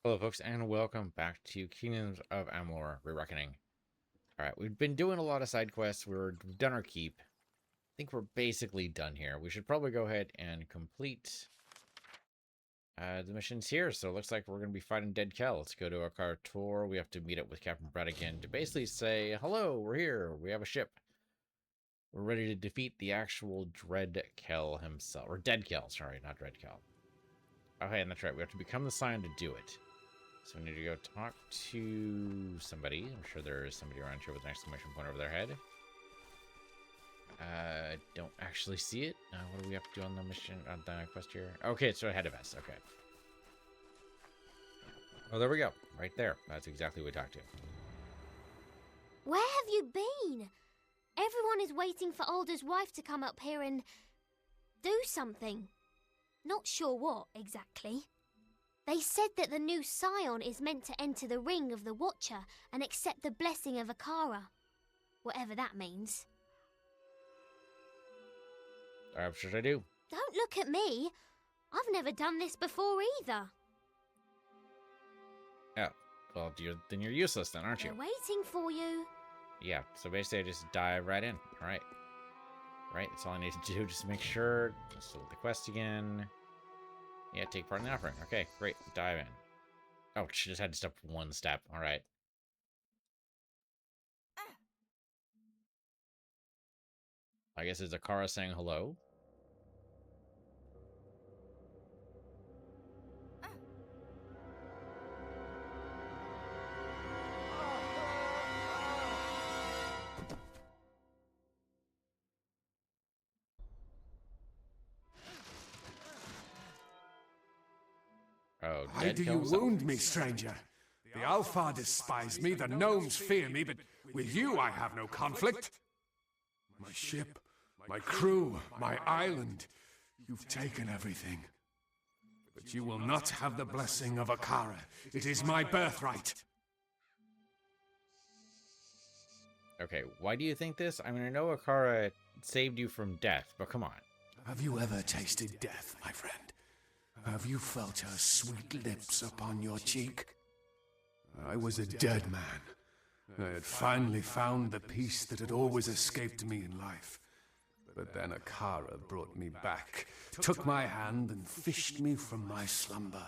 Hello, folks, and welcome back to Kingdoms of Amalur: Re-Reckoning. All right, we've been doing a lot of side quests. We've done our keep. I think we're basically done here. We should probably go ahead and complete the missions here. So it looks like we're going to be fighting Dead Kel. Let's go to our tour. We have to meet up with Captain Brad to basically say, hello, we're here. We have a ship. We're ready to defeat the actual Dead Kel himself. Or Dead Kel, sorry, not Dead Kel. Okay, and that's right. We have to become the Scion to do it. So we need to go talk to somebody. I'm sure there is somebody around here with an exclamation point over their head. Don't actually see it. What do we have to do on the mission, on the quest here? Okay, it's ahead of us. Okay. Oh, there we go. Right there. That's exactly what we talked to. Where have you been? Everyone is waiting for Alder's wife to come up here and do something. Not sure what, exactly. They said that the new Scion is meant to enter the ring of the Watcher and accept the blessing of Akara. Whatever that means. What should I do? Don't look at me. I've never done this before either. Oh, well, then you're useless then, aren't you? They're waiting for you. Yeah, so basically I just dive right in. All right. Right, that's all I need to do. Just make sure. Just look at the quest again. Yeah, take part in the offering. Okay, great. Dive in. Oh, she just had to step one step. All right. I guess it's Akara saying hello. Oh, Why Dead do Kel you himself? wound me, stranger? The Alpha despise me, the gnomes fear me, but with you I have no conflict. My ship, my crew, my island, you've taken everything. But you will not have the blessing of Akara. It is my birthright. Okay, why do you think this? I mean, I know Akara saved you from death, but come on. Have you ever tasted death, my friend? Have you felt her sweet lips upon your cheek? I was a dead man. I had finally found the peace that had always escaped me in life. But then Akara brought me back, took my hand and fished me from my slumber.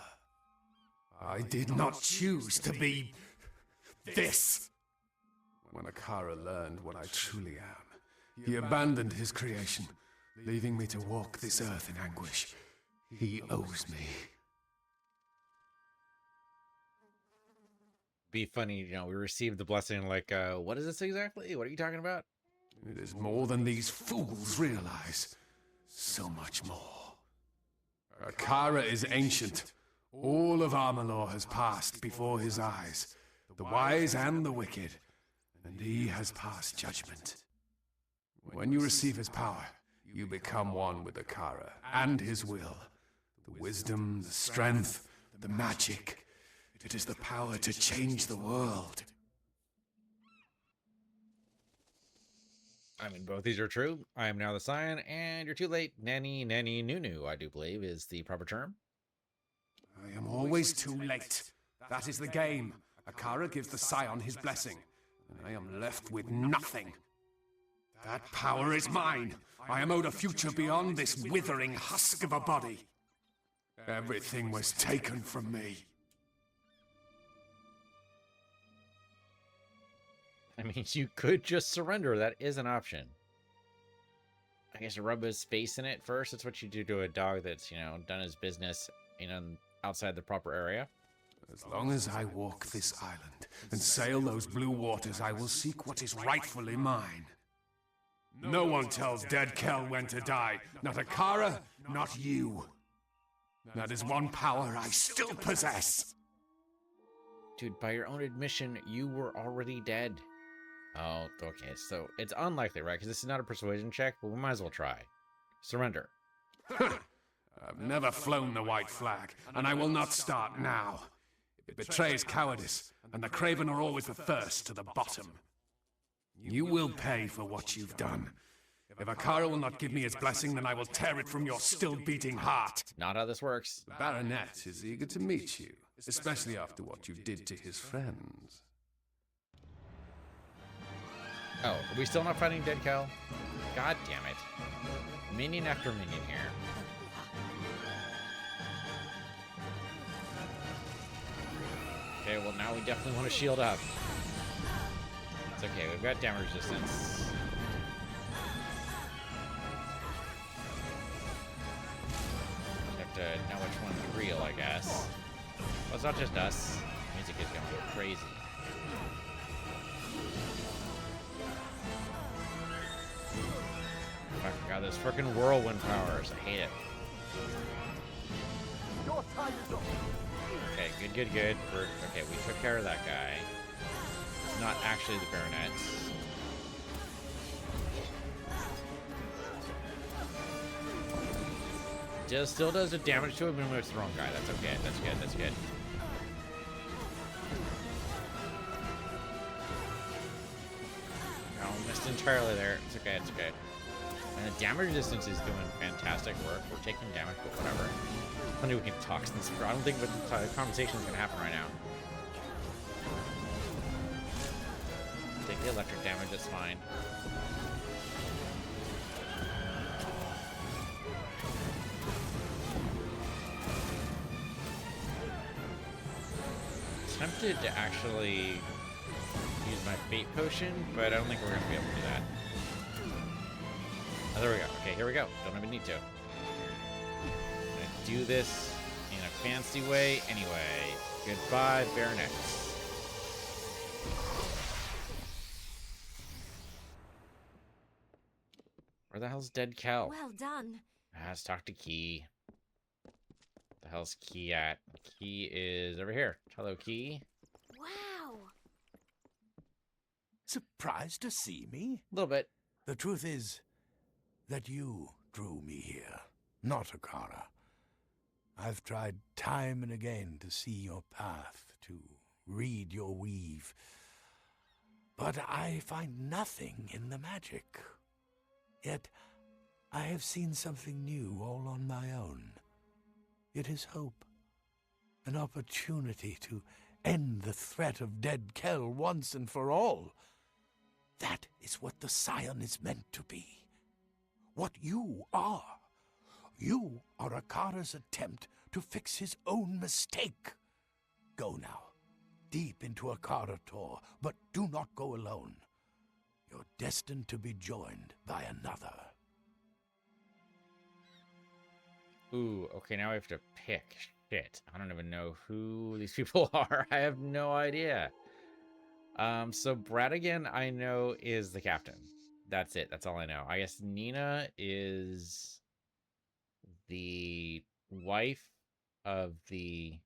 I did not choose to be this. When Akara learned what I truly am, he abandoned his creation, leaving me to walk this earth in anguish. He owes me. Be funny, we received the blessing like, what is this exactly? What are you talking about? It is more than these fools realize. So much more. Akara is ancient. All of Amalur has passed before his eyes, the wise and the wicked, and he has passed judgment. When you receive his power, you become one with Akara and his will. The wisdom, the strength, the magic. It is the power to change the world. I mean, both these are true. I am now the Scion, and you're too late. Nanny, nunu, I do believe, is the proper term. I am always too late. That is the game. Akara gives the Scion his blessing, and I am left with nothing. That power is mine. I am owed a future beyond this withering husk of a body. Everything was taken from me. I mean, you could just surrender. That is an option. I guess rub his face in it first. That's what you do to a dog that's, done his business, outside the proper area. As long as I walk this island and sail those blue waters, I will seek what is rightfully mine. No one tells Dead Kel when to die. Not Akara, not you. That is one power I still possess. Dude, by your own admission, you were already dead. Oh, okay, so it's unlikely, right? Because this is not a persuasion check, but we might as well try. Surrender. I've never flown the white flag, and I will not start now. It betrays cowardice, and the craven are always the first to the bottom. You will pay for what you've done. If Akara will not give me his blessing, then I will tear it from your still-beating heart. Not how this works. The Baronet is eager to meet you, especially after what you did to his friends. Oh, are we still not fighting Dead Kel? God damn it. Minion after minion here. Okay, well now we definitely want to shield up. It's okay, we've got damage resistance. Have to know which one's real, I guess. Well, it's not just us. Music is going crazy. Oh god, those freaking whirlwind powers. I hate it. Okay, good. Okay, we took care of that guy. It's not actually the Baronet. Still does the damage to him, even when it's the wrong guy. That's okay. That's good. Oh, missed entirely there. It's okay. And the damage resistance is doing fantastic work. We're taking damage, but whatever. I don't think we can talk since I don't think the conversation is going to happen right now. Take the electric damage, it's fine. Tempted to actually use my fate potion, but I don't think we're going to be able to do that. Oh, there we go. Okay, here we go. Don't even need to. I'm gonna do this in a fancy way anyway. Goodbye, Baronet. Where the hell's Dead Kel? Well done. Let's talk to Key. The hell's Key at? Key is over here. Hello, Key. Wow. Surprised to see me? A little bit. The truth is that you drew me here, not Akara. I've tried time and again to see your path, to read your weave, but I find nothing in the magic. Yet I have seen something new all on my own. It is hope, an opportunity to end the threat of Dead Kel once and for all. That is what the Scion is meant to be. What you are. You are Akara's attempt to fix his own mistake. Go now, deep into Akara Tor, but do not go alone. You're destined to be joined by another. Ooh, okay, now I have to pick. Shit. I don't even know who these people are. I have no idea. So Bradigan, I know, is the captain. That's it. That's all I know. I guess Nina is the wife of the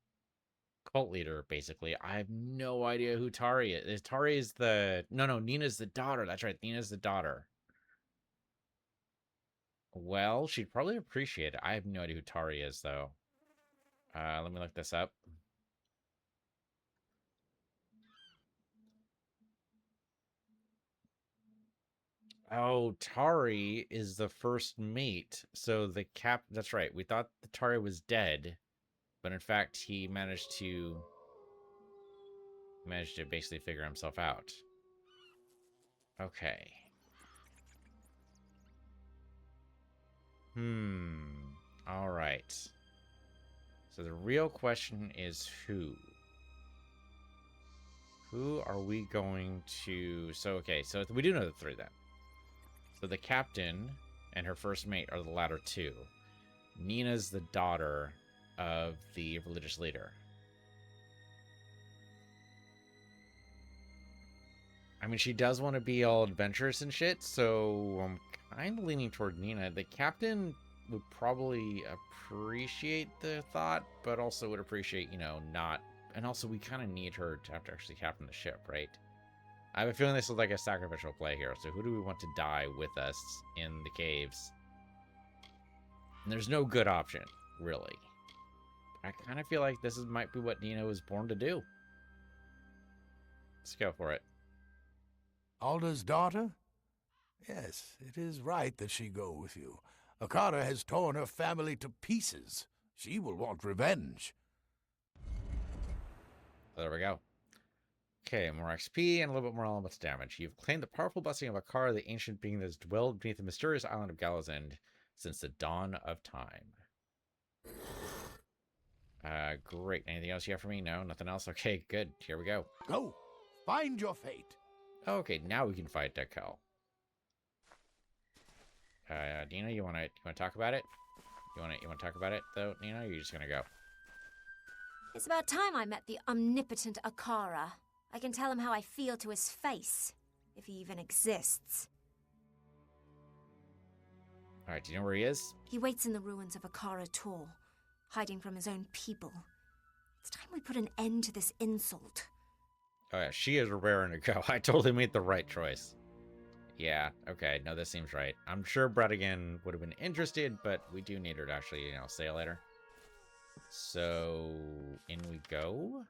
cult leader, basically. I have no idea who Tari is. Tari is the... No, Nina's the daughter. That's right. Nina's the daughter. Well, she'd probably appreciate it. I have no idea who Tari is, though. Let me look this up. Oh, Tari is the first mate. So the cap... That's right. We thought the Tari was dead. But in fact, he managed to basically figure himself out. Okay. All right. So the real question is who? Who are we going to... So, okay. So we do know the three then. So the captain and her first mate are the latter two. Nina's the daughter of the religious leader. I mean, she does want to be all adventurous and shit, so I'm kind of leaning toward Nina. The captain would probably appreciate the thought, but also would appreciate, you know, not... And also, we kind of need her to have to actually captain the ship, right? I have a feeling this is like a sacrificial play here, so who do we want to die with us in the caves? And there's no good option, really. I kind of feel like this might be what Nina was born to do. Let's go for it. Alder's daughter? Yes, it is right that she go with you. Akara has torn her family to pieces. She will want revenge. There we go. Okay, more XP and a little bit more elements damage. You've claimed the powerful blessing of Akara, the ancient being that has dwelled beneath the mysterious island of Galazend since the dawn of time. Great. Anything else you have for me? No, nothing else? Okay, good. Here we go. Go, find your fate. Okay, now we can fight Dead Kel. Nina, you wanna talk about it? You wanna talk about it though, Nina? Or are you just gonna go? It's about time I met the omnipotent Akara. I can tell him how I feel to his face, if he even exists. Alright, do you know where he is? He waits in the ruins of Akara Tor, hiding from his own people. It's time we put an end to this insult. Oh yeah, she is raring to go. I totally made the right choice. Yeah, okay, no, this seems right. I'm sure Bredigan would have been interested, but we do need her to actually, sail later. So, in we go.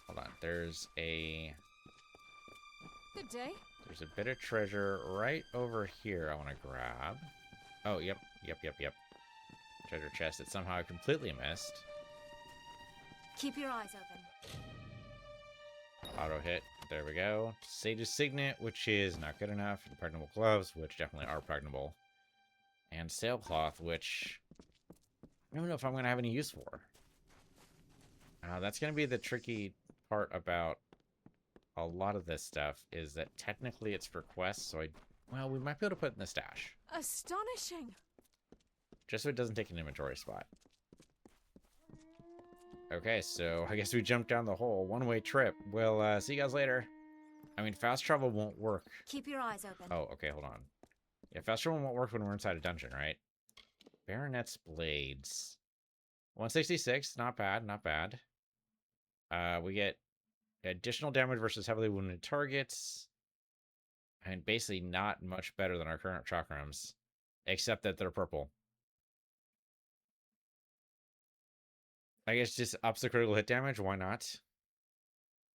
Hold on, there's a Good day. bit of treasure right over here I want to grab. Oh, yep. Treasure chest that somehow I completely missed. Keep your eyes open. Auto hit. There we go. Sage's Signet, which is not good enough. Impregnable gloves, which definitely are pregnable. And sailcloth, which I don't know if I'm going to have any use for. That's going to be the tricky part about a lot of this stuff, is that technically it's for quests, so we might be able to put it in the stash. Astonishing. Just so it doesn't take an inventory spot. Okay, so I guess we jumped down the hole. One-way trip. We'll see you guys later. I mean, fast travel won't work. Keep your eyes open. Oh, okay, hold on. Yeah, fast travel won't work when we're inside a dungeon, right? Baronet's Blades. 166, not bad, not bad. We get additional damage versus heavily wounded targets. And basically not much better than our current chakrams. Except that they're purple. I guess just ups the critical hit damage, why not?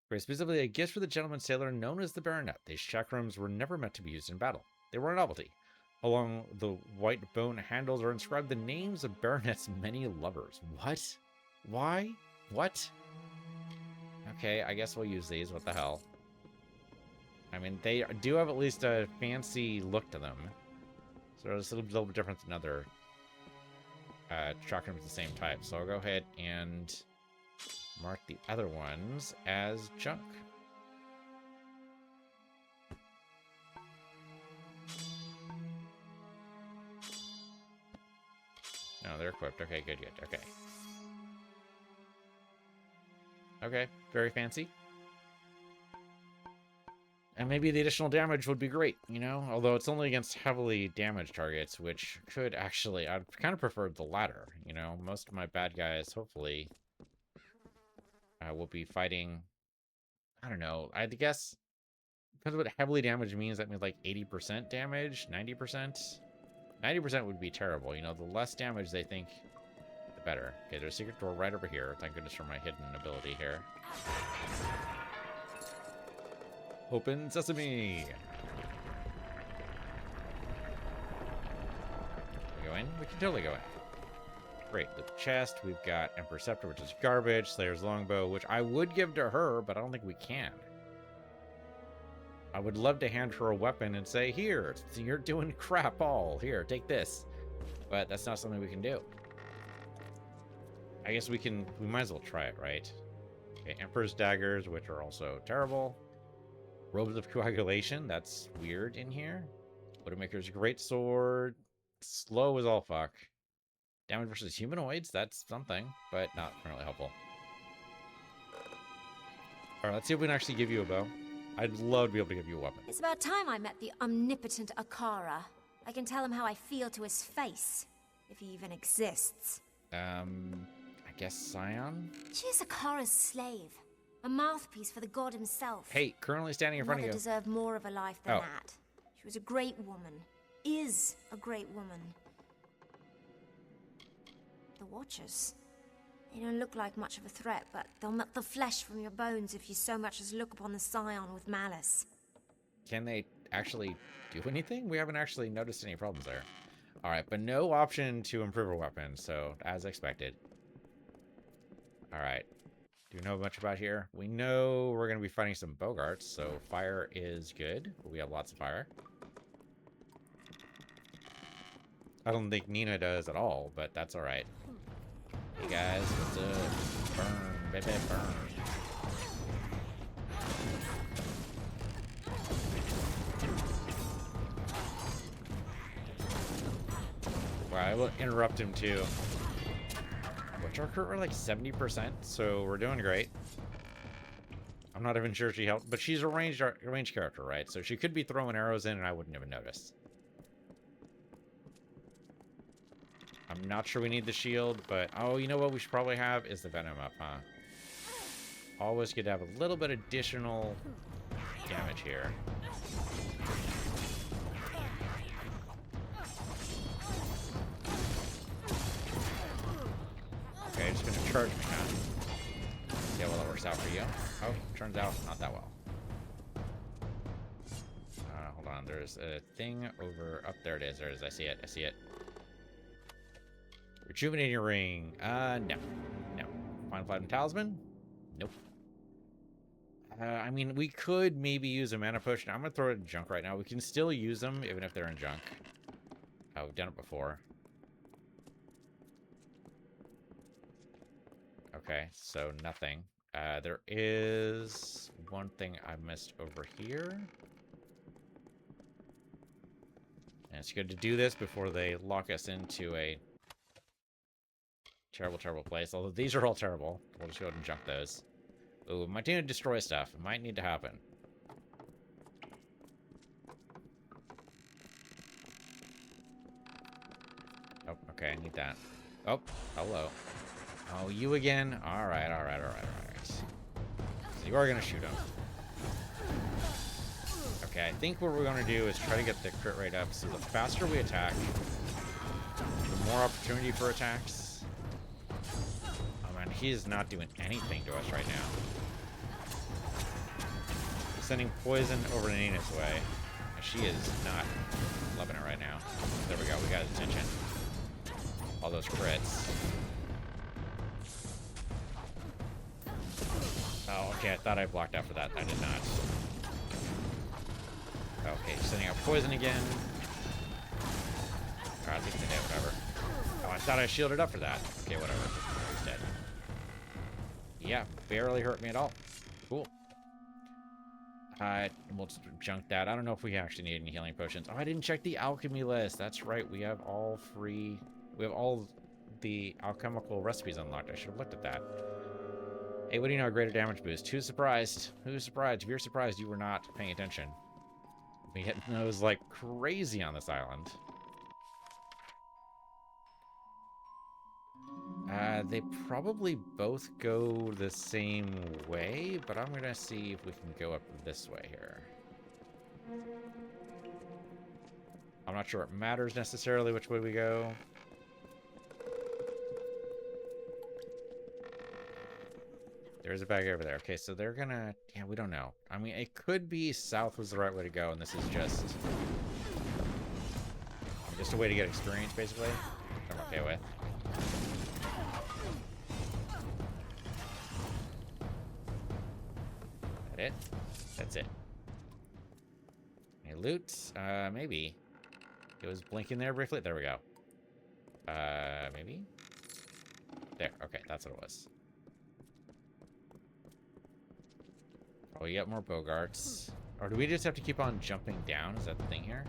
Very specifically, a gift for the gentleman sailor known as the Baronet. These chakrams were never meant to be used in battle. They were a novelty. Along the white bone handles are inscribed the names of Baronet's many lovers. What? Why? What? Okay, I guess we'll use these. What the hell? I mean, they do have at least a fancy look to them. So it's a little bit different than other chakrams of the same type. So I'll go ahead and mark the other ones as junk. No, they're equipped. Okay, good. Okay. Okay, very fancy. And maybe the additional damage would be great, Although it's only against heavily damaged targets, which could actually... I'd kind of prefer the latter, Most of my bad guys, hopefully, will be fighting... I don't know. I guess... Because what heavily damaged means, that means like 80% damage? 90%? 90% would be terrible. The less damage they think, the better. Okay, there's a secret door right over here. Thank goodness for my hidden ability here. Open sesame! Can we go in? We can totally go in. Great. The chest, we've got Emperor's Scepter, which is garbage. Slayer's Longbow, which I would give to her, but I don't think we can. I would love to hand her a weapon and say, here, you're doing crap all. Here, take this. But that's not something we can do. I guess we might as well try it, right? Okay, Emperor's Daggers, which are also terrible. Robes of Coagulation, that's weird in here. Widowmaker's Great Sword. Slow as all fuck. Damage versus humanoids, that's something, but not currently helpful. Alright, let's see if we can actually give you a bow. I'd love to be able to give you a weapon. It's about time I met the omnipotent Akara. I can tell him how I feel to his face, if he even exists. I guess Scion? She is Akara's slave. A mouthpiece for the god himself. Hey, currently standing in front of you. Mother deserved more of a life than Oh. that. She was a great woman. Is a great woman. The Watchers. They don't look like much of a threat, but they'll melt the flesh from your bones if you so much as look upon the Scion with malice. Can they actually do anything? We haven't actually noticed any problems there. All right, but no option to improve our weapon, so as expected. All right. Do you know much about here? We know we're going to be fighting some Bogarts, so fire is good. We have lots of fire. I don't think Nina does at all, but that's all right. Hey guys, what's up? Burn, baby, burn. Wow, I will interrupt him too. Which our crit were like 70%, so we're doing great. I'm not even sure she helped, but she's a ranged character, right? So she could be throwing arrows in and I wouldn't even notice. I'm not sure we need the shield, but oh, you know what we should probably have is the venom up, huh? Always good to have a little bit additional damage here. Okay, just gonna charge me now. See how well that works out for you. Oh, turns out not that well. Hold on, there's a thing over up there. It is. There it is. I see it. I see it. Rejuvenating ring. No. No. Final Platinum Talisman? Nope. I mean, we could maybe use a mana potion. I'm gonna throw it in junk right now. We can still use them even if they're in junk. Oh, we've done it before. Okay, so nothing. There is one thing I missed over here. And it's good to do this before they lock us into a terrible, terrible place. Although these are all terrible. We'll just go ahead and junk those. Ooh, might need to destroy stuff. It might need to happen. Oh, okay, I need that. Oh, hello. Oh, you again? Alright, alright, alright, alright. So you are gonna shoot him. Okay, I think what we're gonna do is try to get the crit rate up, so the faster we attack, the more opportunity for attacks. Oh man, he is not doing anything to us right now. Sending poison over to Nina's way. She is not loving it right now. There we go, we got his attention. All those crits. Oh, okay, I thought I blocked out for that. I did not. Okay, sending out poison again. Oh, I think it's a hit, whatever. Oh, I thought I shielded up for that. Okay, whatever. He's dead. Yeah, barely hurt me at all. Cool. We'll just junk that. I don't know if we actually need any healing potions. Oh, I didn't check the alchemy list. That's right. We have all free... We have all the alchemical recipes unlocked. I should have looked at that. Hey, what do you know? Greater damage boost. Who's surprised? Who's surprised? If you're surprised, you were not paying attention. We hit those like crazy on this island. They probably both go the same way, but I'm gonna see if we can go up this way here. I'm not sure it matters necessarily which way we go. There's a bag over there. Okay, so they're gonna... Yeah, we don't know. I mean, it could be south was the right way to go, and this is just a way to get experience, basically. I'm okay with. That it? That's it. Any loot? Maybe. It was blinking there briefly. There we go. Maybe? There. Okay, that's what it was. Oh, we got more Bogarts. Or do we just have to keep on jumping down? Is that the thing here?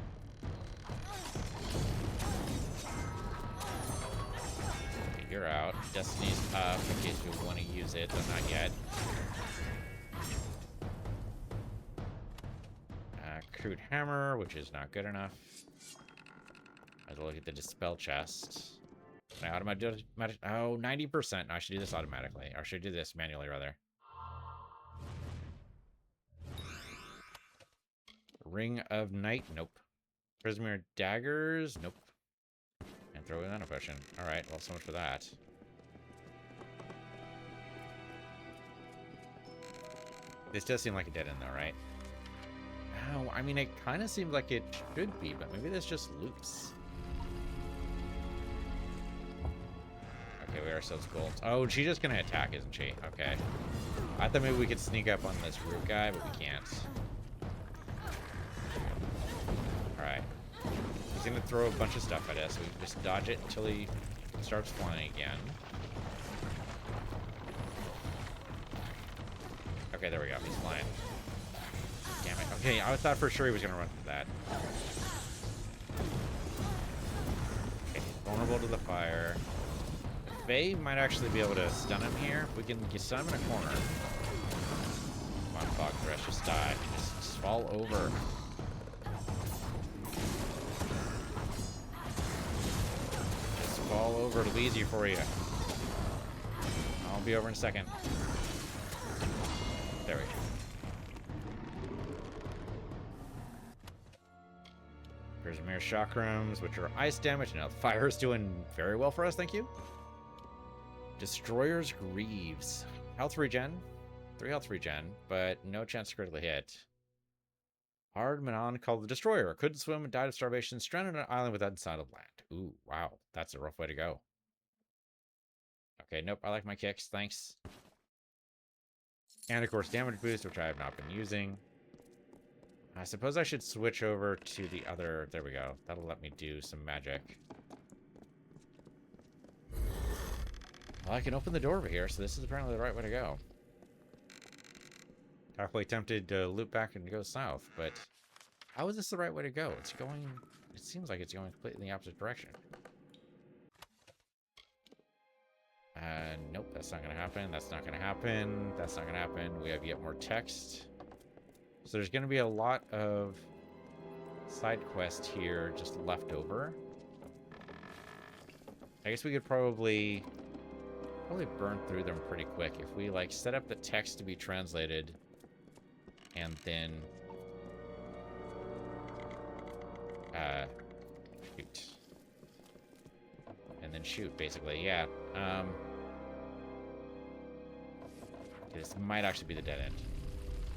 Okay, you're out. Destiny's up in case we want to use it, but not yet. Crude hammer, which is not good enough. Might as well look at the dispel chest. Can I automatically... Oh, 90%. No, I should do this automatically. Or should I do this manually, rather? Ring of Night? Nope. Prismer daggers? Nope. And throw in a potion. Alright, well, so much for that. This does seem like a dead end, though, right? Oh, I mean, it kind of seems like it should be, but maybe this just loops. Okay, we ourselves gold. Oh, she's just gonna attack, isn't she? Okay. I thought maybe we could sneak up on this root guy, but we can't. Alright. He's gonna throw a bunch of stuff at us. So we can just dodge it until he starts flying again. Okay, there we go. He's flying. Damn it. Okay, I thought for sure he was gonna run through that. Okay, he's vulnerable to the fire. Faye might actually be able to stun him here. We can stun him in a corner. Come on, Fog Thresh, just die. Just fall over. Just fall over. It'll be easier for you. I'll be over in a second. There we go. Here's mere chakrams, which are ice damage. Now, fire is doing very well for us, thank you. Destroyer's Greaves. Health regen. 3 health regen, but no chance to critically hit. Hard Manon called the Destroyer. Couldn't swim and died of starvation, stranded on an island without inside of land. Ooh, wow. That's a rough way to go. Okay, nope. I like my kicks. Thanks. And, of course, damage boost, which I have not been using. I suppose I should switch over to the other... There we go. That'll let me do some magic. Well, I can open the door over here, so this is apparently the right way to go. Halfway tempted to loop back and go south, but how is this the right way to go? It's going... It seems like it's going completely in the opposite direction. Nope, that's not going to happen. That's not going to happen. That's not going to happen. We have yet more text. So there's going to be a lot of side quests here just left over. I guess we could probably burn through them pretty quick if we like set up the text to be translated and then shoot. And then shoot, basically. Yeah. This might actually be the dead end.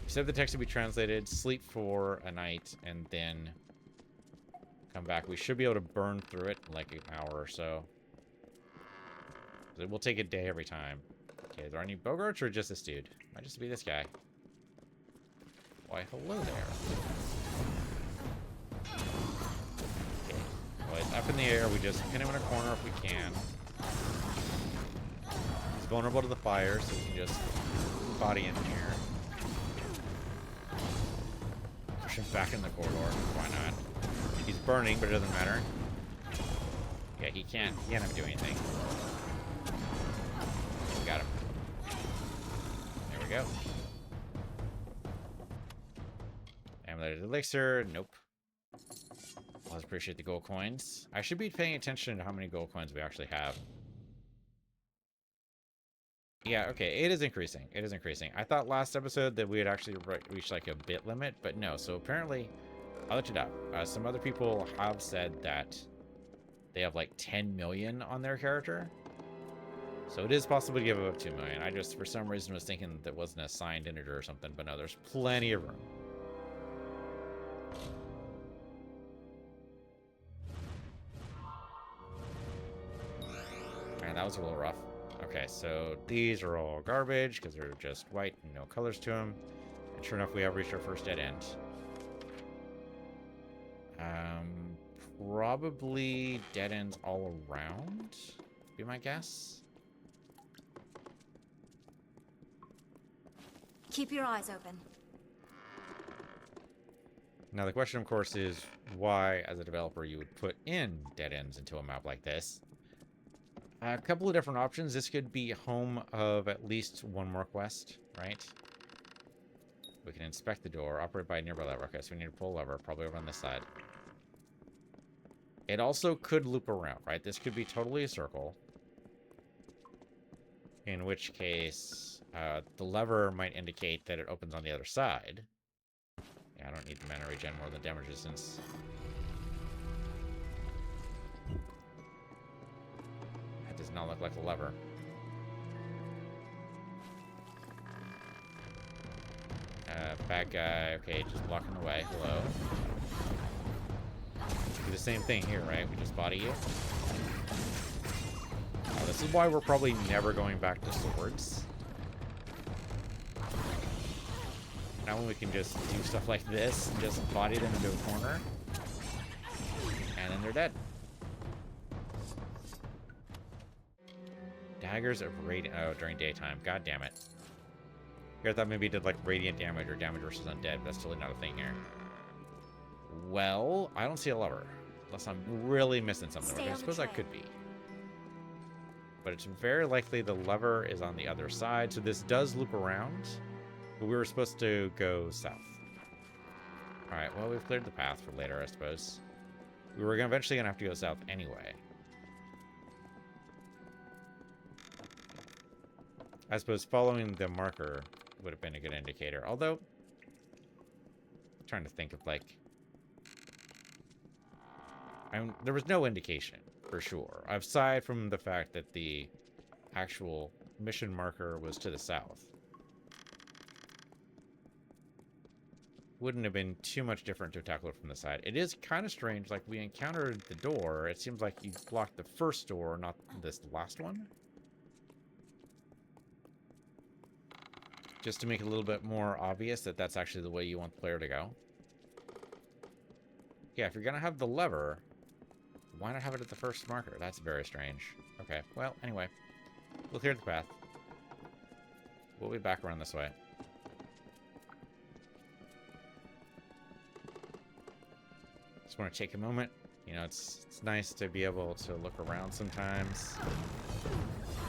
Set the text to be translated, sleep for a night, and then come back. We should be able to burn through it in like an hour or so. It will take a day every time. Okay, are there any Bogarts or just this dude? Might just be this guy. Why, hello there. Okay. Well, it's up in the air. We just pin him in a corner if we can. He's vulnerable to the fire, so we can just body in here. Push him back in the corridor. Why not? He's burning, but it doesn't matter. Yeah, he can't do anything. Got him. There we go. Amalur elixir. Nope. Always appreciate the gold coins. I should be paying attention to how many gold coins we actually have. Yeah, okay. It is increasing. It is increasing. I thought last episode that we had actually reached like a bit limit, but no. So apparently, I'll let you know. Some other people have said that they have like 10 million on their character. So it is possible to give up 2 million. I just, for some reason, was thinking that wasn't a signed integer or something, but no, there's plenty of room. And that was a little rough. Okay, so these are all garbage because they're just white and no colors to them. And sure enough, we have reached our first dead end. Probably dead ends all around, be my guess. Keep your eyes open. Now the question, of course, is why, as a developer, you would put in dead ends into a map like this. A couple of different options. This could be home of at least one more quest, right? We can inspect the door, operate by a nearby lever. Okay, so we need to pull a lever, probably over on this side. It also could loop around, right? This could be totally a circle. In which case, the lever might indicate that it opens on the other side. Yeah, I don't need the mana regen more than damage resistance. That does not look like a lever. Bad guy. Okay, just blocking the way. Hello. Do the same thing here, right? We just body you. Oh, this is why we're probably never going back to swords. Now when we can just do stuff like this and just body them into a corner. And then they're dead. Daggers of radiant... Oh, during daytime. God damn it. Here I thought maybe it did like radiant damage or damage versus undead, but that's totally not a thing here. Well, I don't see a lever. Unless I'm really missing something. Stay I on suppose the I could be. But it's very likely the lever is on the other side, so this does loop around. But we were supposed to go south. Alright, well, we've cleared the path for later, I suppose. We were eventually going to have to go south anyway. I suppose following the marker would have been a good indicator. Although, I'm trying to think of, like... there was no indication, for sure. Aside from the fact that the actual mission marker was to the south. Wouldn't have been too much different to tackle it from the side. It is kind of strange, like we encountered the door. It seems like you blocked the first door, not this last one. Just to make it a little bit more obvious that that's actually the way you want the player to go. Yeah, if you're going to have the lever, why not have it at the first marker? That's very strange. Okay, well, anyway. We'll clear the path. We'll be back around this way. Just want to take a moment. You know, it's nice to be able to look around sometimes.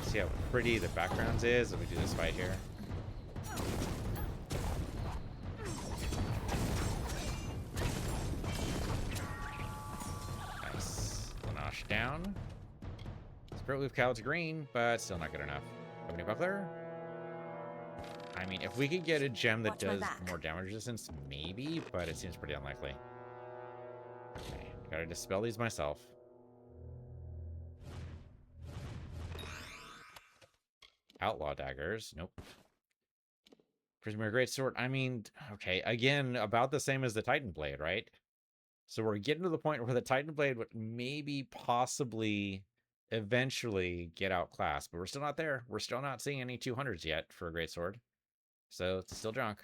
See how pretty the background is as we do this fight here. Nice. Lanash down. Spirit Leaf Cloud's green, but still not good enough. Have any buckler? I mean, if we could get a gem that does more damage resistance, maybe, but it seems pretty unlikely. Okay, gotta dispel these myself. Outlaw daggers. Nope. Prismarine Greatsword. I mean, okay, again, about the same as the Titan Blade, right? So we're getting to the point where the Titan Blade would maybe, possibly, eventually get outclassed, but we're still not there. We're still not seeing any 200s yet for a Greatsword. So it's still junk.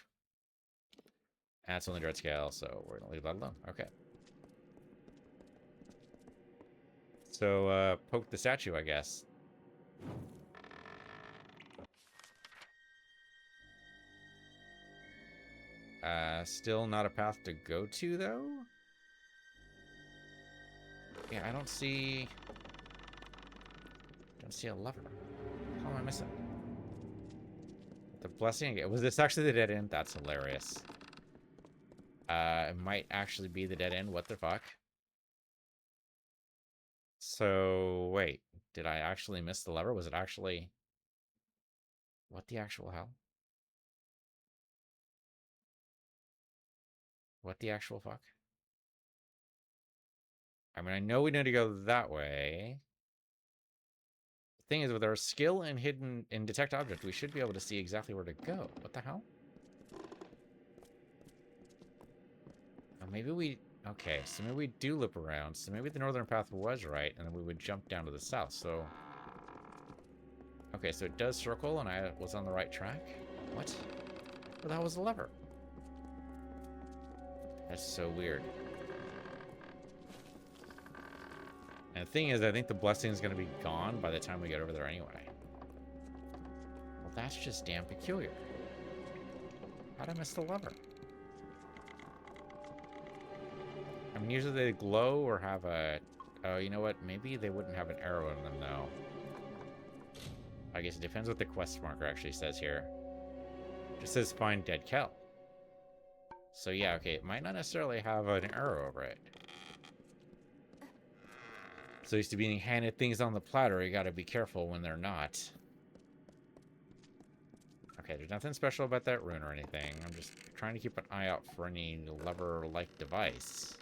That's only Dead Kel, so we're gonna leave that alone. Okay. So, poke the statue, I guess. Still not a path to go to, though? Yeah, I don't see a lever. How am I missing? The blessing again. Was this actually the dead end? That's hilarious. It might actually be the dead end. What the fuck? So, wait. Did I actually miss the lever? Was it actually... What the actual hell? What the actual fuck? I mean, I know we need to go that way. The thing is, with our skill in hidden in detect object, we should be able to see exactly where to go. What the hell? Oh, maybe we... Okay, so maybe we do loop around. So maybe the northern path was right, and then we would jump down to the south, so... Okay, so it does circle, and I was on the right track? What? Well, that was the lever. That's so weird. And the thing is, I think the blessing is going to be gone by the time we get over there anyway. Well, that's just damn peculiar. How'd I miss the lever? I mean, usually they glow or have a... Oh, you know what? Maybe they wouldn't have an arrow in them, though. I guess it depends what the quest marker actually says here. It just says find Dead Kel. So yeah, okay, it might not necessarily have an arrow over it. So used to being handed things on the platter, you gotta be careful when they're not. Okay, there's nothing special about that rune or anything. I'm just trying to keep an eye out for any lever-like device.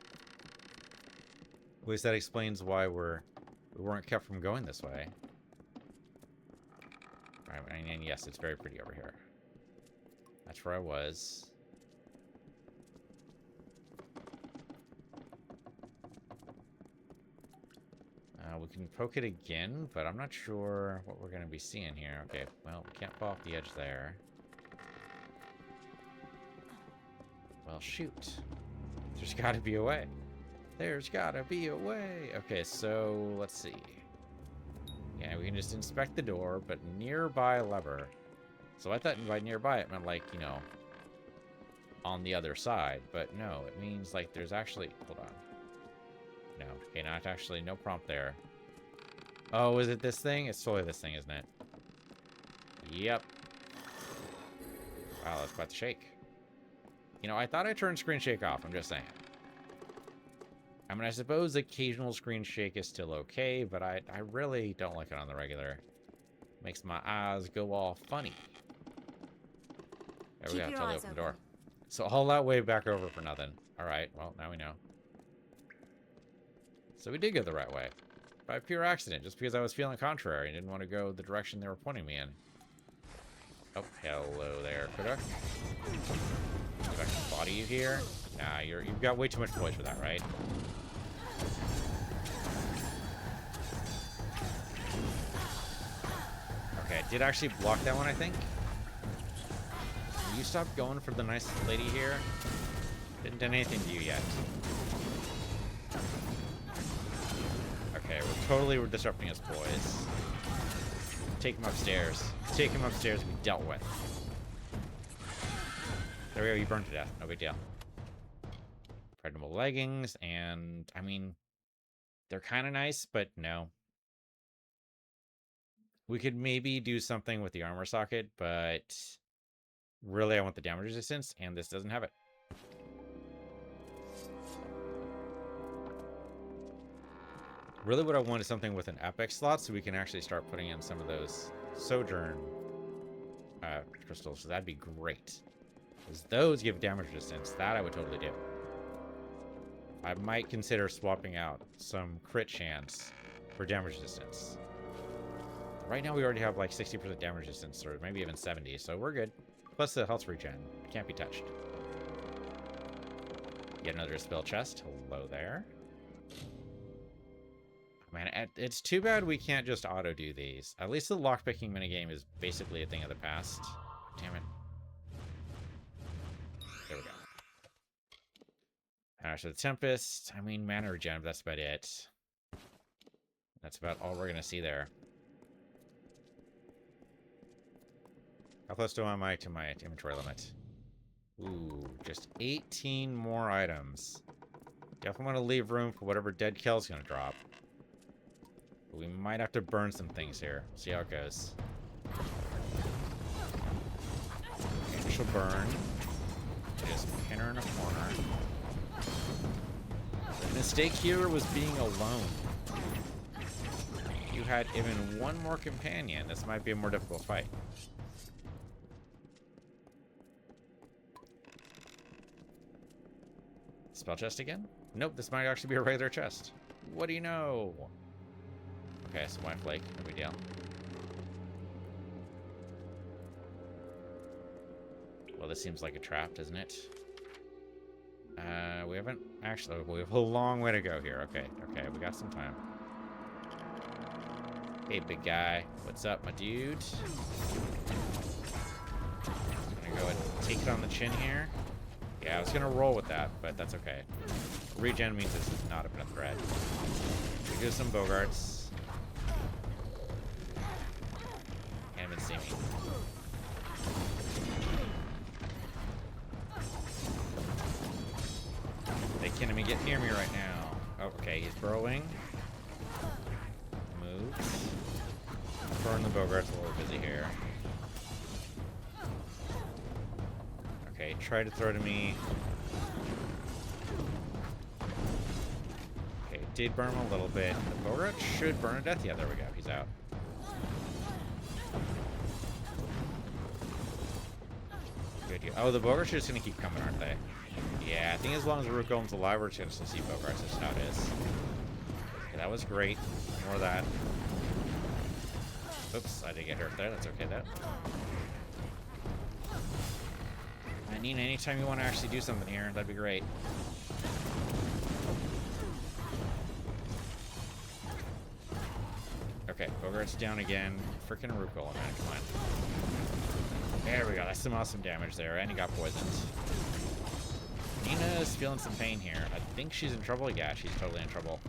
At least that explains why we weren't kept from going this way. Alright, and yes, it's very pretty over here. That's where I was. We can poke it again, but I'm not sure what we're going to be seeing here. Okay, well, we can't fall off the edge there. Well, shoot. There's got to be a way. There's got to be a way. Okay, so let's see. Yeah, we can just inspect the door, but nearby lever. So I thought by nearby it meant like, you know, on the other side. But no, it means like there's actually... Hold on. No. Okay, not actually. No prompt there. Oh, is it this thing? It's totally this thing, isn't it? Yep. Wow, that's quite the shake. You know, I thought I turned screen shake off. I'm just saying. I mean, I suppose occasional screen shake is still okay, but I really don't like it on the regular. Makes my eyes go all funny. There we go. Totally open the door. So all that way back over for nothing. All right. Well, now we know. So we did go the right way. By pure accident, just because I was feeling contrary and didn't want to go the direction they were pointing me in. Oh, hello there, Kodak. If I can body you here. Nah, you've got way too much poise for that, right? Okay, I did actually block that one, I think. Will you stop going for the nice lady here? Didn't do anything to you yet. Okay, we're disrupting his boys. Take him upstairs. Take him upstairs to be dealt with. There we go, you burned to death. No big deal. Pregnable leggings, and, I mean, they're kind of nice, but no. We could maybe do something with the armor socket, but really I want the damage resistance, and this doesn't have it. Really what I want is something with an epic slot so we can actually start putting in some of those sojourn crystals. So that'd be great. Because those give damage resistance. That I would totally do. I might consider swapping out some crit chance for damage resistance. Right now we already have like 60% damage resistance, or maybe even 70, so we're good. Plus the health regen. Can't be touched. Yet another spell chest. Hello there. Man, it's too bad we can't just auto-do these. At least the lockpicking minigame is basically a thing of the past. Damn it. There we go. Ash of the Tempest. I mean, mana regen, but that's about it. That's about all we're going to see there. How close am I to my inventory limit? Ooh, just 18 more items. Definitely want to leave room for whatever Dead Kel's going to drop. But we might have to burn some things here. See how it goes. Initial burn. Just pin her in a corner. The mistake here was being alone. If you had even one more companion, this might be a more difficult fight. Spell chest again? Nope, this might actually be a regular chest. What do you know? Okay, so white flake, no big deal. Well, this seems like a trap, doesn't it? We haven't actually... we have a long way to go here. Okay, we got some time. Hey, big guy. What's up, my dude? Just gonna go ahead and take it on the chin here. Yeah, I was gonna roll with that, but that's okay. Regen means this is not a threat. We do some Bogarts. Can't even see me. They can't even get near me right now. Oh, okay, he's burrowing. Moves. Burn the Bogarts while we're busy here. Okay, try to throw to me. Okay, did burn him a little bit. The Bogart should burn to death. Yeah, there we go. He's out. Good. Oh, the Bogarts are just gonna keep coming, aren't they? Yeah, I think as long as Rook Golem's alive, we're just gonna see Bogarts. That's how it is. Okay, that was great. More of that. Oops, I did get hurt there. That's okay, though. Nina, anytime you want to actually do something here, that'd be great. Okay, Bogart's down again. Frickin' Rucola, man. Come on. There we go. That's some awesome damage there. And he got poisoned. Nina's feeling some pain here. I think she's in trouble. Yeah, she's totally in trouble.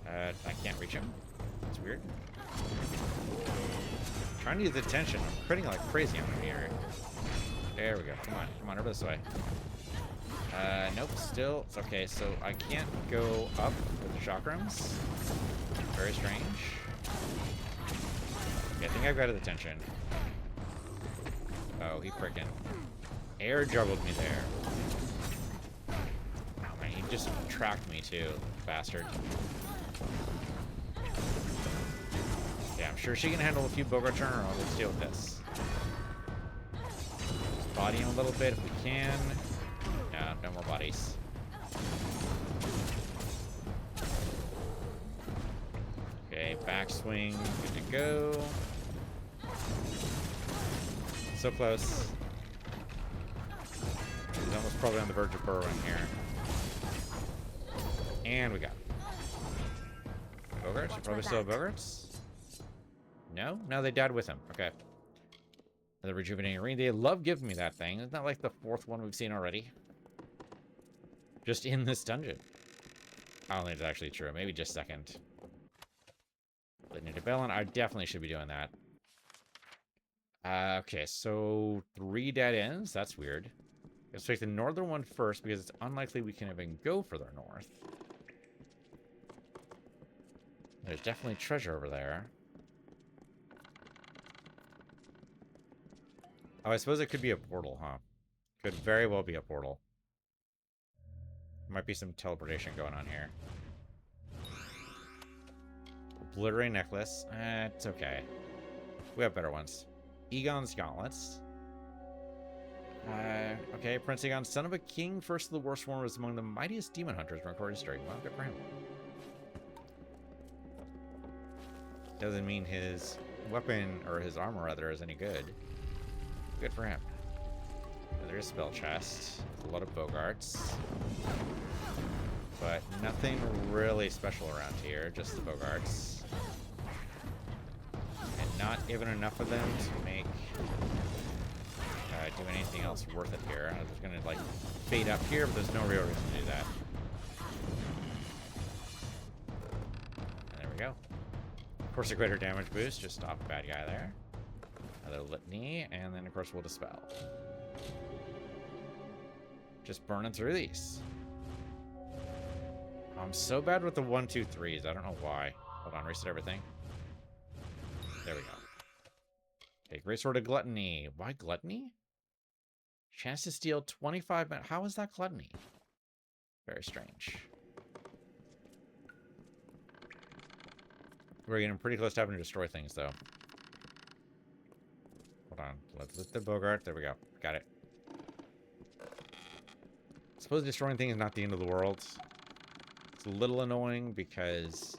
I can't reach him. That's weird. Trying to use attention. I'm critting like crazy on him here. There we go. Come on. Come on, over this way. Nope. Still. It's okay. So I can't go up with the chakrams. Very strange. Okay, I think I've got his attention. Oh, he frickin' air juggled me there. Oh man, he just tracked me too, bastard. Yeah, I'm sure she can handle a few Bogart turn. Let's deal with this. Just body him a little bit if we can. Yeah, no more bodies. Okay, backswing, good to go. So close. He's almost probably on the verge of burrowing here. And we got Bogarts? You probably still have Bogarts? No? No, they died with him. Okay. The rejuvenating ring. They love giving me that thing. Isn't that like the 4th one we've seen already? Just in this dungeon. I don't think it's actually true. Maybe just 2nd. Litany to Bellin. I definitely should be doing that. Okay, so 3 dead ends? That's weird. Let's take the northern one first because it's unlikely we can even go further north. There's definitely treasure over there. Oh, I suppose it could be a portal, huh? Could very well be a portal. Might be some teleportation going on here. Obliterating necklace. It's okay. We have better ones. Egon's gauntlets. Okay, Prince Egon, son of a king, first of the worst one, was among the mightiest demon hunters in recorded history. Well, good for him. Doesn't mean his weapon, or his armor rather, is any good. Good for him. There's a spell chest. A lot of Bogarts. But nothing really special around here, just the Bogarts. And not even enough of them to make do anything else worth it here. I was gonna like fade up here, but there's no real reason to do that. And there we go. Of course, a greater damage boost, just stop a bad guy there. Another litany, and then of course we'll dispel. Just burning through these. I'm so bad with the 1, 2, 3s. I don't know why. Hold on, reset everything. There we go. Okay, Great Sword of Gluttony. Why Gluttony? Chance to steal 25 minutes. How is that Gluttony? Very strange. We're getting pretty close to having to destroy things, though. Hold on. Let's lift the Bogart. There we go. Got it. I suppose destroying things is not the end of the world. It's a little annoying because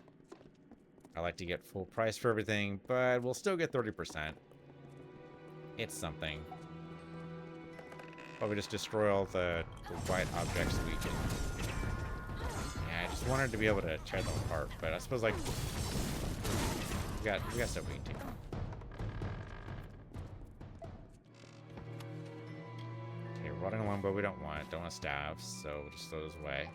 I like to get full price for everything, but we'll still get 30%. It's something. Probably just destroy all the white objects we can. Yeah, I just wanted to be able to tear them apart, but I suppose like we got stuff we can take on. Okay, rotting longbow we don't want. Don't want staves, so we'll just throw those away.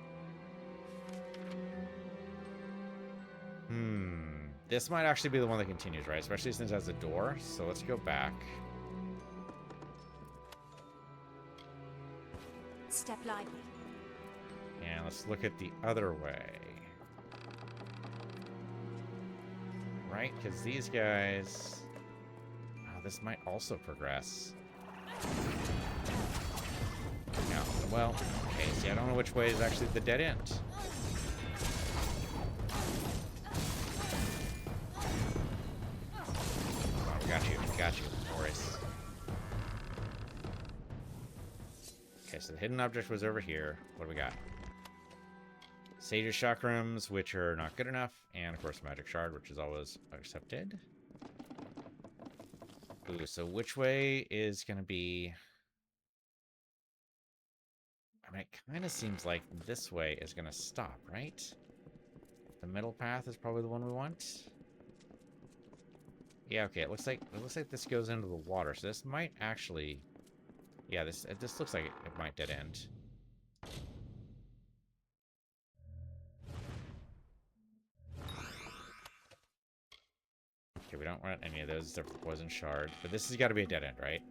This might actually be the one that continues, right? Especially since it has a door. So let's go back. Step lively. And let's look at the other way. Right? Because these guys... Oh, this might also progress. No. Well, okay, see, I don't know which way is actually the dead end. Oh, got you. No worries. Okay, so the hidden object was over here. What do we got? Sage's chakrams, which are not good enough, and of course magic shard, which is always accepted. Ooh, so which way is gonna be... I mean, it kind of seems like this way is gonna stop, right? The middle path is probably the one we want. Yeah, okay, it looks like this goes into the water, so this might actually... Yeah, this looks like it might dead end. Okay, we don't want any of those except for the poison shard. But this has got to be a dead end, right?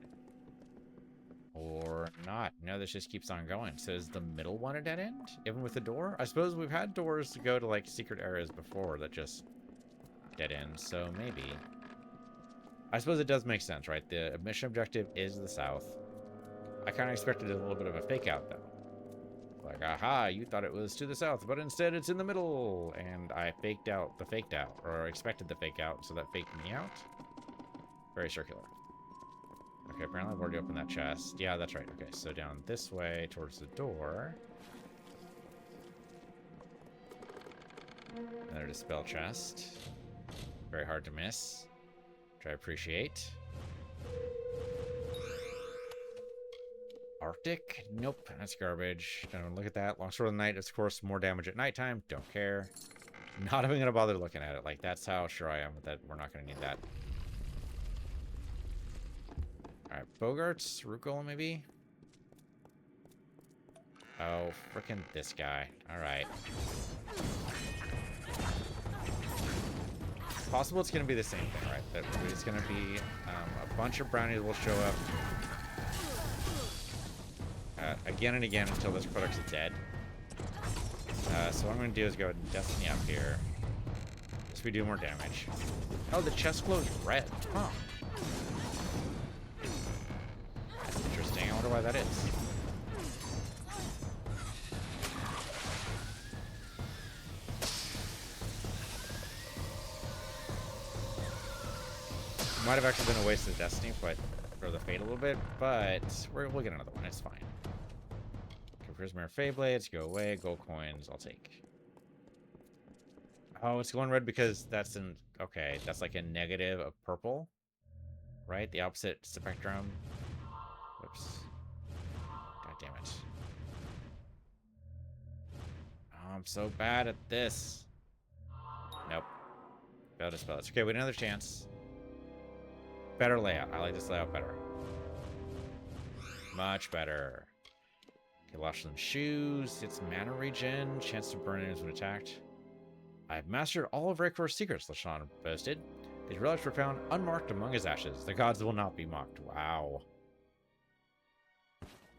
Or not. No, this just keeps on going. So is the middle one a dead end? Even with the door? I suppose we've had doors to go to, like, secret areas before that just dead end, so maybe. I suppose it does make sense, right? The mission objective is the south. I kind of expected a little bit of a fake out, though. Like, aha, you thought it was to the south, but instead it's in the middle. And I faked out the faked out, or expected the fake out, so that faked me out. Very circular. Okay, apparently I've already opened that chest. Yeah, that's right. Okay, so down this way towards the door. Another dispel chest. Very hard to miss. Which I appreciate. Arctic? Nope, that's garbage. Don't look at that. Longsword of the Night is, of course, more damage at nighttime. Don't care. Not even gonna bother looking at it. Like, that's how sure I am that we're not gonna need that. Alright, Bogarts, Root Golem, maybe? Oh, frickin' this guy. Alright. It's possible it's gonna be the same thing, right? That it's gonna be a bunch of brownies will show up again and again until this product's dead. So what I'm going to do is go ahead and Destiny up here. So we do more damage. Oh, the chest glows red. Huh. That's interesting. I wonder why that is. Might have actually been a waste of Destiny, but for the fate a little bit, but we'll get another one. It's fine. Prismatic Feyblades, go away. Gold coins, I'll take. Oh, it's going red because that's in... Okay, that's like a negative of purple. Right? The opposite spectrum. Whoops. God damn it. Oh, I'm so bad at this. Nope. Failed to spell it. Okay, wait, another chance. Better layout. I like this layout better. Much better. Okay, Lashland Shoes. It's mana regen. Chance to burn enemies when attacked. I've mastered all of Raycor's secrets, Lashawn boasted. His relics were found unmarked among his ashes. The gods will not be mocked. Wow.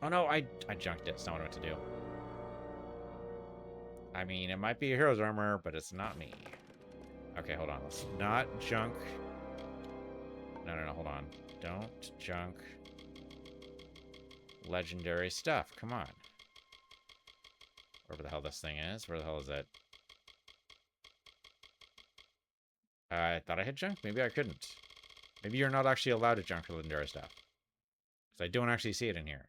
Oh no, I junked it. It's not what I meant to do. I mean, it might be a hero's armor, but it's not me. Okay, hold on. Let's not junk. No, hold on. Don't junk legendary stuff. Come on. Wherever the hell this thing is. Where the hell is it? I thought I had junk. Maybe I couldn't. Maybe you're not actually allowed to junk legendary stuff. Because I don't actually see it in here.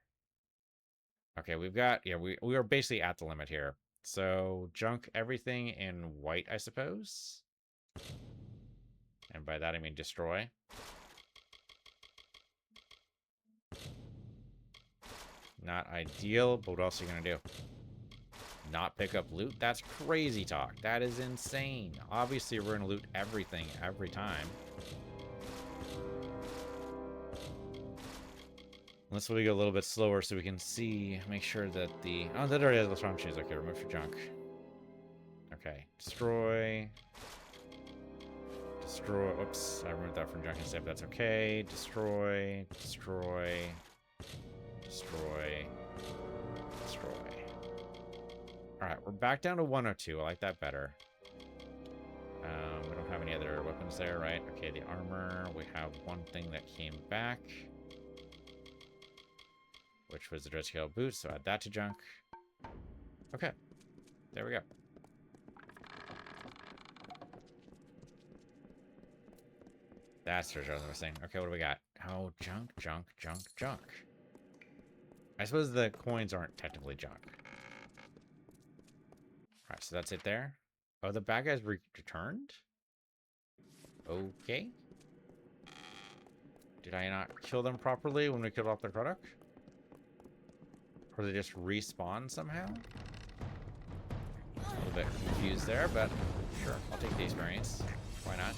Okay, we've got... Yeah, we are basically at the limit here. So, junk everything in white, I suppose. And by that I mean destroy. Not ideal, but what else are you gonna do? Not pick up loot? That's crazy talk. That is insane. Obviously, we're gonna loot everything every time. Unless we go a little bit slower so we can see, make sure that the... Oh, that already has the strong shoes. Okay, remove your junk. Okay, destroy. Destroy. Oops, I removed that from junk instead, but that's okay. Destroy. Destroy. Destroy. Destroy. Alright, we're back down to 102. I like that better. We don't have any other weapons there, right? Okay, the armor. We have one thing that came back, which was the Dead Kel boot, so add that to junk. Okay. There we go. That's what I was saying. Okay, what do we got? Oh, junk, junk, junk, junk. I suppose the coins aren't technically junk. Alright, so that's it there. Oh, the bad guys returned? Okay. Did I not kill them properly when we killed off their product? Or they just respawn somehow? little bit confused there, but sure, I'll take the experience. Why not?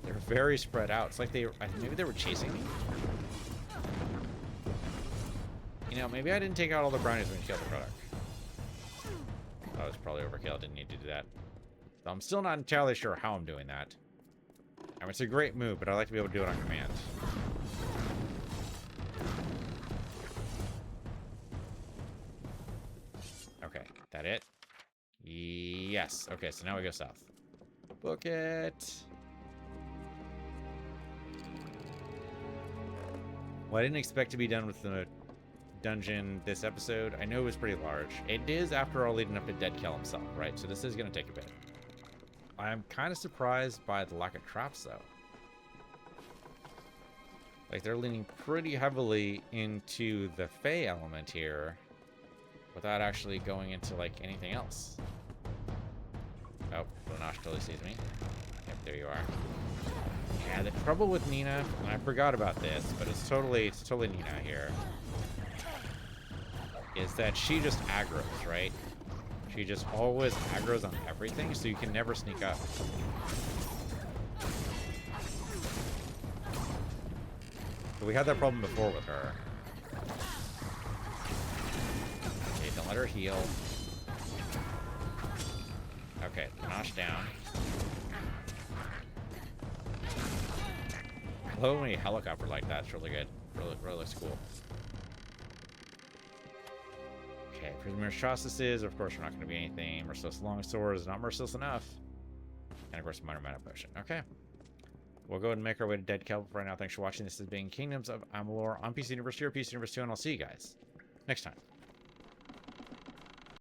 They're very spread out. It's like maybe they were chasing me? You know, maybe I didn't take out all the brownies when we killed the product. That was probably overkill. I didn't need to do that. So I'm still not entirely sure how I'm doing that. I mean, it's a great move, but I like to be able to do it on command. Okay, that it? Yes. Okay, so now we go south. Book it. Well, I didn't expect to be done with the dungeon this episode. I know it was pretty large. It is, after all, leading up to Dead Kel himself, right? So this is going to take a bit. I'm kind of surprised by the lack of traps, though. Like, they're leaning pretty heavily into the Fey element here without actually going into, like, anything else. Oh, Lanash totally sees me. Yep, there you are. Yeah, the trouble with Nina, and I forgot about this, but it's totally Nina here, is that she just aggroes, right? She just always aggroes on everything, so you can never sneak up. But we had that problem before with her. Okay, don't let her heal. Okay, Nosh down. I love when you helicopter like that. It's really good. Really looks cool. Okay, Prisoner's Chaucises. Of course, we're not going to be anything. Merciless Longsword is not merciless enough. And of course, Minor Mana Potion. Okay. We'll go ahead and make our way to Dead Kel. For right now, thanks for watching. This has been Kingdoms of Amalur on PC Universe 2 or PC Universe 2, and I'll see you guys next time.